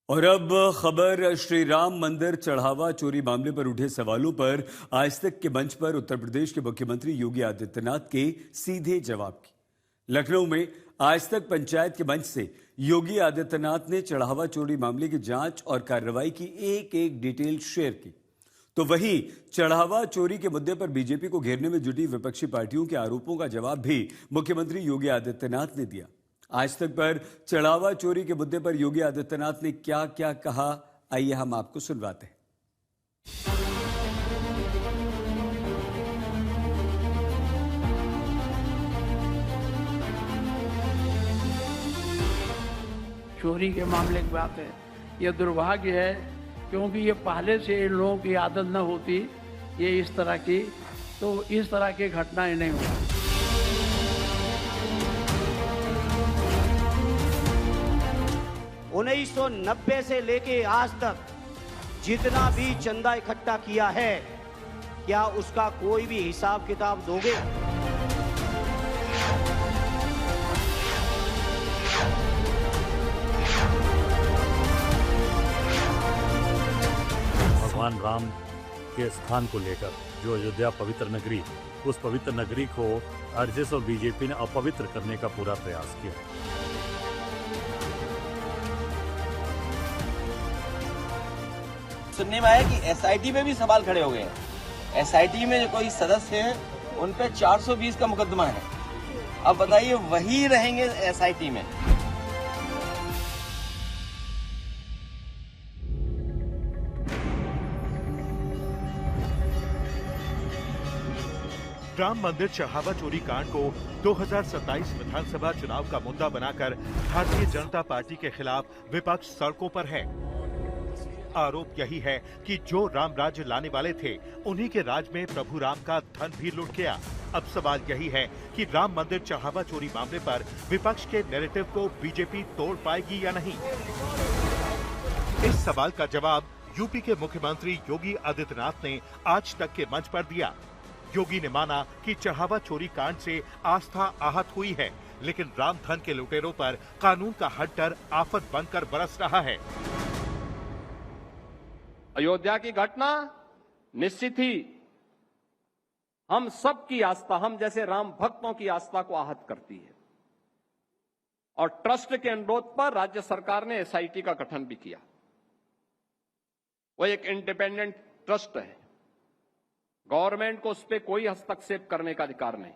और अब खबर श्री राम मंदिर चढ़ावा चोरी मामले पर उठे सवालों पर आज तक के मंच पर उत्तर प्रदेश के मुख्यमंत्री योगी आदित्यनाथ के सीधे जवाब की। लखनऊ में आज तक पंचायत के मंच से योगी आदित्यनाथ ने चढ़ावा चोरी मामले की जांच और कार्रवाई की एक एक डिटेल शेयर की। तो वहीं चढ़ावा चोरी के मुद्दे पर बीजेपी को घेरने में जुटी विपक्षी पार्टियों के आरोपों का जवाब भी मुख्यमंत्री योगी आदित्यनाथ ने दिया। आज तक पर चढ़ावा चोरी के मुद्दे पर योगी आदित्यनाथ ने क्या क्या कहा, आइए हम आपको सुनवाते हैं। चोरी के मामले की बात है, यह दुर्भाग्य है क्योंकि ये पहले से इन लोगों की आदत न होती ये इस तरह की, तो इस तरह की घटनाएं नहीं होती। 1990 से लेके आज तक जितना भी चंदा इकट्ठा किया है, क्या उसका कोई भी हिसाब किताब दोगे? भगवान राम के स्थान को लेकर जो अयोध्या पवित्र नगरी, उस पवित्र नगरी को आरजेडी और बीजेपी ने अपवित्र करने का पूरा प्रयास किया। सुनने में आया कि एसआईटी में भी सवाल खड़े हो गए हैं। एसआईटी में जो कोई सदस्य हैं उन पे 420 का मुकदमा है। अब बताइए वही रहेंगे एसआईटी में। राम मंदिर चढ़ावा चोरी कांड को 2027 विधानसभा चुनाव का मुद्दा बनाकर भारतीय जनता पार्टी के खिलाफ विपक्ष सड़कों पर है। आरोप यही है कि जो राम राज्य लाने वाले थे उन्हीं के राज में प्रभु राम का धन भी लुट गया। अब सवाल यही है कि राम मंदिर चढ़ावा चोरी मामले पर विपक्ष के नैरेटिव को बीजेपी तोड़ पाएगी या नहीं। इस सवाल का जवाब यूपी के मुख्यमंत्री योगी आदित्यनाथ ने आज तक के मंच पर दिया। योगी ने माना कि चढ़ावा चोरी कांड से आस्था आहत हुई है, लेकिन राम धन के लुटेरों पर कानून का हट्टर आफत बनकर बरस रहा है। अयोध्या की घटना निश्चित ही हम सब की आस्था, हम जैसे राम भक्तों की आस्था को आहत करती है और ट्रस्ट के अनुरोध पर राज्य सरकार ने एसआईटी का गठन भी किया। वो एक इंडिपेंडेंट ट्रस्ट है, गवर्नमेंट को उस पर कोई हस्तक्षेप करने का अधिकार नहीं।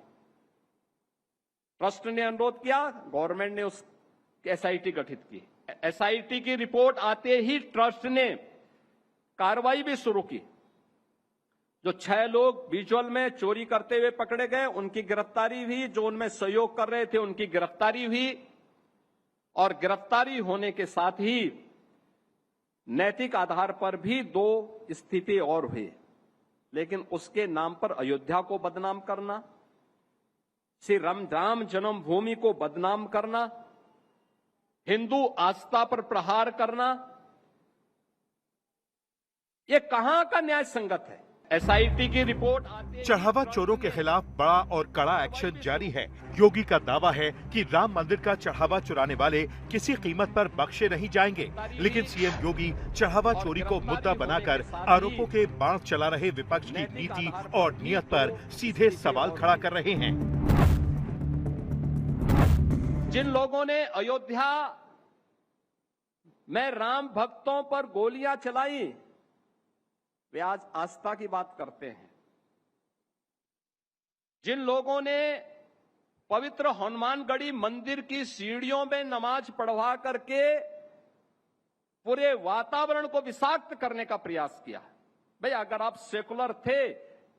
ट्रस्ट ने अनुरोध किया, गवर्नमेंट ने उस एसआईटी गठित की। एसआईटी की रिपोर्ट आते ही ट्रस्ट ने कार्रवाई भी शुरू की। जो 6 लोग विजुअल में चोरी करते हुए पकड़े गए उनकी गिरफ्तारी हुई, जो उनमें सहयोग कर रहे थे उनकी गिरफ्तारी हुई और गिरफ्तारी होने के साथ ही नैतिक आधार पर भी 2 स्थिति और हुई। लेकिन उसके नाम पर अयोध्या को बदनाम करना, श्री राम जन्मभूमि को बदनाम करना, हिंदू आस्था पर प्रहार करना, ये कहां का न्याय संगत है? एसआईटी की रिपोर्ट आते चढ़ावा चोरों के खिलाफ बड़ा और कड़ा एक्शन जारी है। योगी का दावा है कि राम मंदिर का चढ़ावा चुराने वाले किसी कीमत पर बख्शे नहीं जाएंगे, लेकिन सीएम योगी चढ़ावा चोरी को मुद्दा बनाकर आरोपों के बाण चला रहे विपक्ष की नीति और नियत पर सीधे सवाल खड़ा कर रहे हैं। जिन लोगों ने अयोध्या में राम भक्तों पर गोलियां चलाई, वे आज आस्था की बात करते हैं। जिन लोगों ने पवित्र हनुमानगढ़ी मंदिर की सीढ़ियों में नमाज पढ़वा करके पूरे वातावरण को विषाक्त करने का प्रयास किया। भाई अगर आप सेकुलर थे,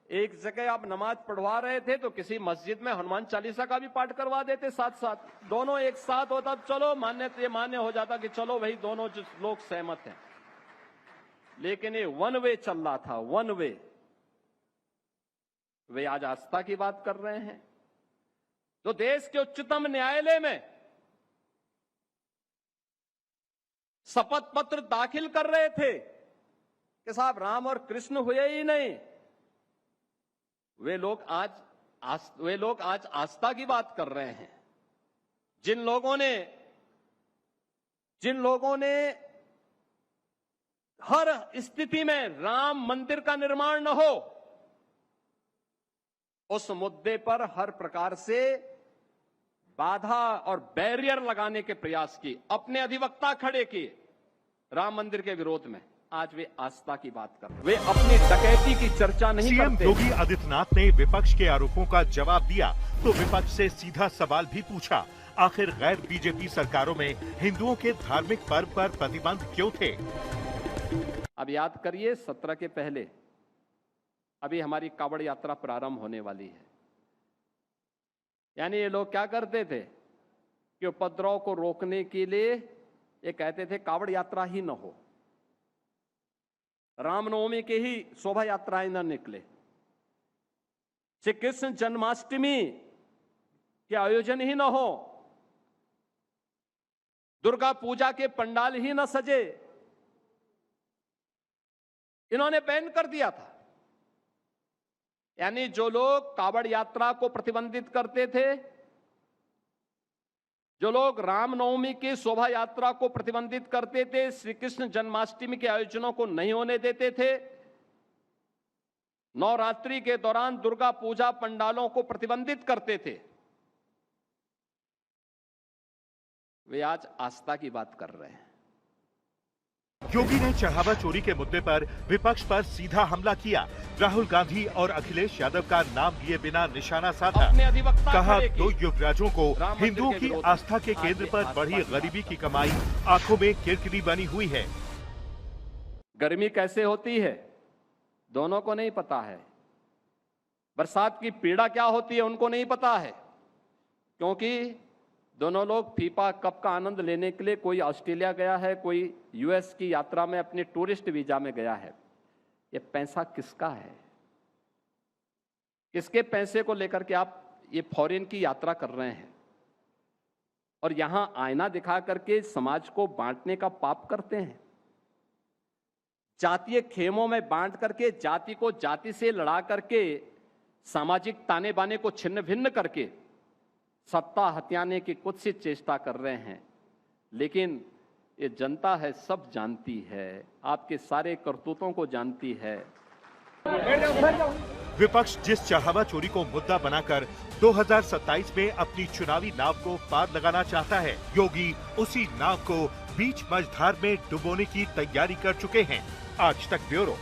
एक जगह आप नमाज पढ़वा रहे थे तो किसी मस्जिद में हनुमान चालीसा का भी पाठ करवा देते साथ साथ, दोनों एक साथ होता, चलो मान्य हो जाता कि चलो भाई दोनों लोग सहमत हैं। लेकिन ये वन वे चल रहा था, वन वे। वे आज आस्था की बात कर रहे हैं। तो देश के उच्चतम न्यायालय में शपथ पत्र दाखिल कर रहे थे कि साहब राम और कृष्ण हुए ही नहीं, वे लोग आज आस्था की बात कर रहे हैं। जिन लोगों ने हर स्थिति में राम मंदिर का निर्माण न हो, उस मुद्दे पर हर प्रकार से बाधा और बैरियर लगाने के प्रयास किए, अपने अधिवक्ता खड़े किए राम मंदिर के विरोध में। आज वे आस्था की बात कर रहे हैं, वे अपनी डकैती की चर्चा नहीं सीएम करते। योगी आदित्यनाथ ने विपक्ष के आरोपों का जवाब दिया तो विपक्ष से सीधा सवाल भी पूछा, आखिर गैर बीजेपी सरकारों में हिंदुओं के धार्मिक पर्व पर प्रतिबंध क्यों थे? अब याद करिए, 17 के पहले अभी हमारी कावड़ यात्रा प्रारंभ होने वाली है। यानी ये लोग क्या करते थे कि उपद्रव को रोकने के लिए ये कहते थे कावड़ यात्रा ही न हो, रामनवमी के ही शोभा यात्राएं न निकले, श्री कृष्ण जन्माष्टमी के आयोजन ही न हो, दुर्गा पूजा के पंडाल ही न सजे। इन्होंने बैन कर दिया था। यानी जो लोग कावड़ यात्रा को प्रतिबंधित करते थे, जो लोग रामनवमी की शोभा यात्रा को प्रतिबंधित करते थे, श्री कृष्ण जन्माष्टमी के आयोजनों को नहीं होने देते थे, नवरात्रि के दौरान दुर्गा पूजा पंडालों को प्रतिबंधित करते थे, वे आज आस्था की बात कर रहे हैं। योगी ने चढ़ावा चोरी के मुद्दे पर विपक्ष पर सीधा हमला किया, राहुल गांधी और अखिलेश यादव का नाम लिए बिना निशाना साधा, अपने अधिवक्ता कहा खड़े दो किए। युवराजों को राम मंदिर हिंदुओं के की विरोध आस्था के में केंद्र आज पर ये बढ़ी आस्था गरीबी की कमाई आंखों में किरकिरी बनी हुई है। गर्मी कैसे होती है दोनों को नहीं पता है, बरसात की पीड़ा क्या होती है उनको नहीं पता है, क्योंकि दोनों लोग फीफा कप का आनंद लेने के लिए कोई ऑस्ट्रेलिया गया है, कोई यूएस की यात्रा में अपने टूरिस्ट वीजा में गया है। ये पैसा किसका है? किसके पैसे को लेकर के आप ये फॉरेन की यात्रा कर रहे हैं और यहां आईना दिखा करके समाज को बांटने का पाप करते हैं? जातीय खेमों में बांट करके, जाति को जाति से लड़ा करके, सामाजिक ताने बाने को छिन्न भिन्न करके सत्ता हथियाने की कुत्सित चेष्टा कर रहे हैं। लेकिन ये जनता है, सब जानती है, आपके सारे करतूतों को जानती है। विपक्ष जिस चढ़ावा चोरी को मुद्दा बनाकर 2027 में अपनी चुनावी नाव को पार लगाना चाहता है, योगी उसी नाव को बीच मझधार में डुबोने की तैयारी कर चुके हैं। आज तक ब्यूरो।